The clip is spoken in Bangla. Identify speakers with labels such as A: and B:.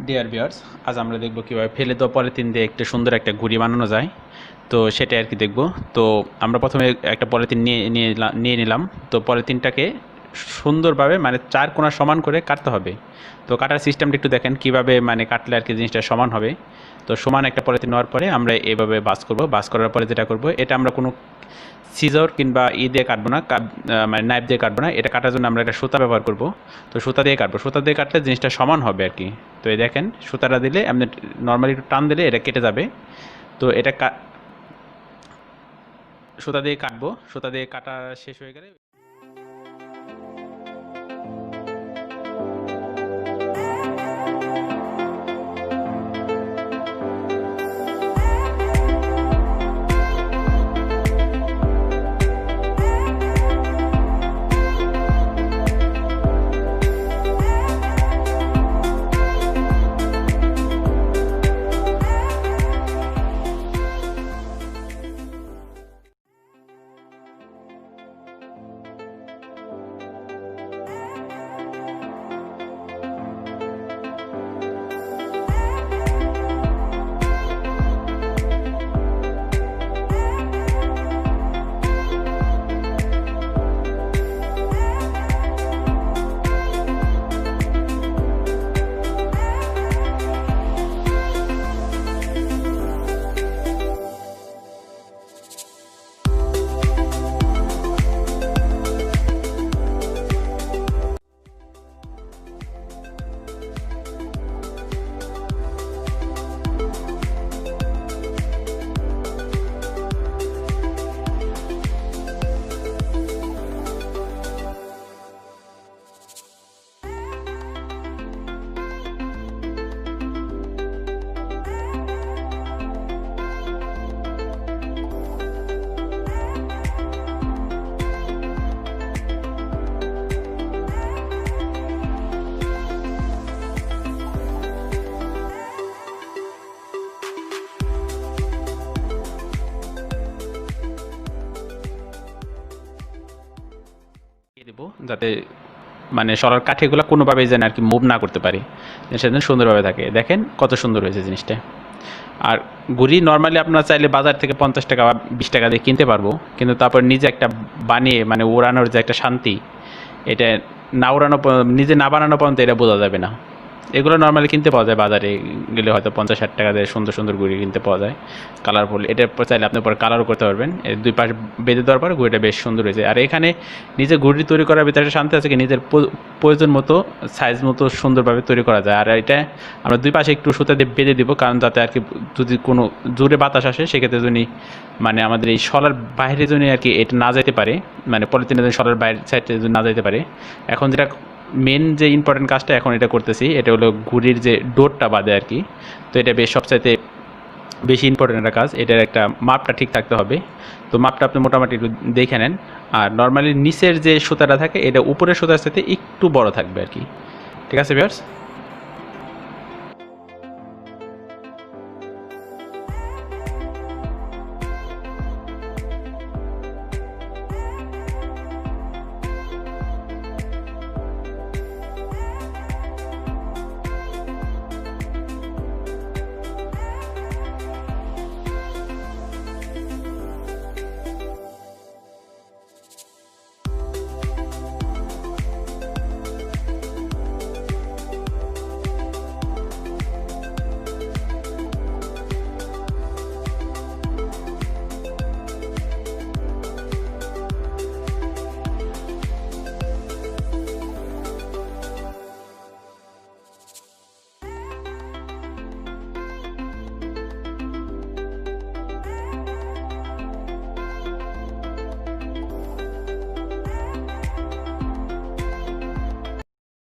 A: ডিয়ার ভিউয়ার্স, আজ আমরা দেখব কীভাবে ফেলে দেওয়া পলিথিন দিয়ে একটা সুন্দর একটা ঘুড়ি বানানো যায়। তো সেটাই আর কি দেখব। তো আমরা প্রথমে একটা পলিথিন নিয়ে নিলাম। তো পলিথিনটাকে সুন্দরভাবে মানে চার কোণা সমান করে কাটতে হবে। তো কাটার সিস্টেমটা একটু দেখেন কীভাবে মানে কাটলে আর কি জিনিসটা সমান হবে। তো সমান একটা পলিথিন নেওয়ার পরে আমরা এভাবে বাস করব। বাস করার পরে যেটা করব, এটা আমরা কোনো সিজর কিংবা দিয়ে কাটবো না, মানে নাইফ দিয়ে কাটবো না। এটা কাটার জন্য আমরা একটা সুতা ব্যবহার করব। তো সুতা দিয়ে কাটবো, সুতা দিয়ে কাটলে জিনিসটা সমান হবে আর কি। তো এই দেখেন, সুতাটা দিলে আপনি নর্মালি একটু টান দিলে এটা কেটে যাবে। তো এটা সুতা দিয়ে কাটবো, সুতা দিয়ে কাটা শেষ হয়ে গেলে দেবো, যাতে মানে সরার কাঠিগুলো কোনোভাবেই যেন আর কি মুভ না করতে পারি, সেটা সুন্দরভাবে থাকে। দেখেন কত সুন্দর হয়েছে জিনিসটা। আর ঘুড়ি নর্মালি আপনারা চাইলে বাজার থেকে 50 টাকা বা 20 টাকা দিয়ে কিনতে পারবো, কিন্তু তারপর নিজে একটা বানিয়ে মানে উড়ানোর যে একটা শান্তি, এটা না উড়ানো নিজে না বানানো পর্যন্ত এটা বোঝা যাবে না। এগুলো নর্মালি কিনতে পাওয়া যায় বাজারে গেলে, হয়তো 50-60 টাকা দিয়ে সুন্দর সুন্দর ঘুড়ি কিনতে পাওয়া যায় কালারফুল। এটার পর চাইলে আপনি পরে কালারও করতে পারবেন। এর দুই পাশে বেঁধে দেওয়ার পরে ঘুড়িটা বেশ সুন্দর হয়েছে। আর এখানে নিজে ঘুড়ি তৈরি করার ভিতরে শান্তি আছে কি, নিজের প্রয়োজন মতো সাইজ মতো সুন্দরভাবে তৈরি করা যায়। আর এটা আমরা দুই পাশে একটু সুতা দিয়ে বেঁধে দিব, কারণ যাতে আর কি যদি কোনো জোরে বাতাস আসে সেক্ষেত্রে যদি মানে আমাদের এই শলার বাইরে যদি আর কি এটা না যেতে পারে, মানে পলিথিনের জন্য শলার বাইরের সাইডে যদি না যেতে পারে। এখন যেটা মেন যে ইম্পর্টেন্ট কাজটা এখন এটা করতেছি, এটা হলো ঘুড়ির যে ডোরটা বাঁধে আর কি। তো এটা বেশ সবচাইতে বেশি ইম্পর্টেন্ট একটা কাজ। এটার একটা মাপটা ঠিক থাকতে হবে। তো মাপটা আপনি মোটামুটি একটু দেখে নেন। আর নর্মালি নিচের যে সুতাটা থাকে এটা উপরের সুতার সাথে একটু বড় থাকবে আর কি। ঠিক আছে ভিউয়ার্স?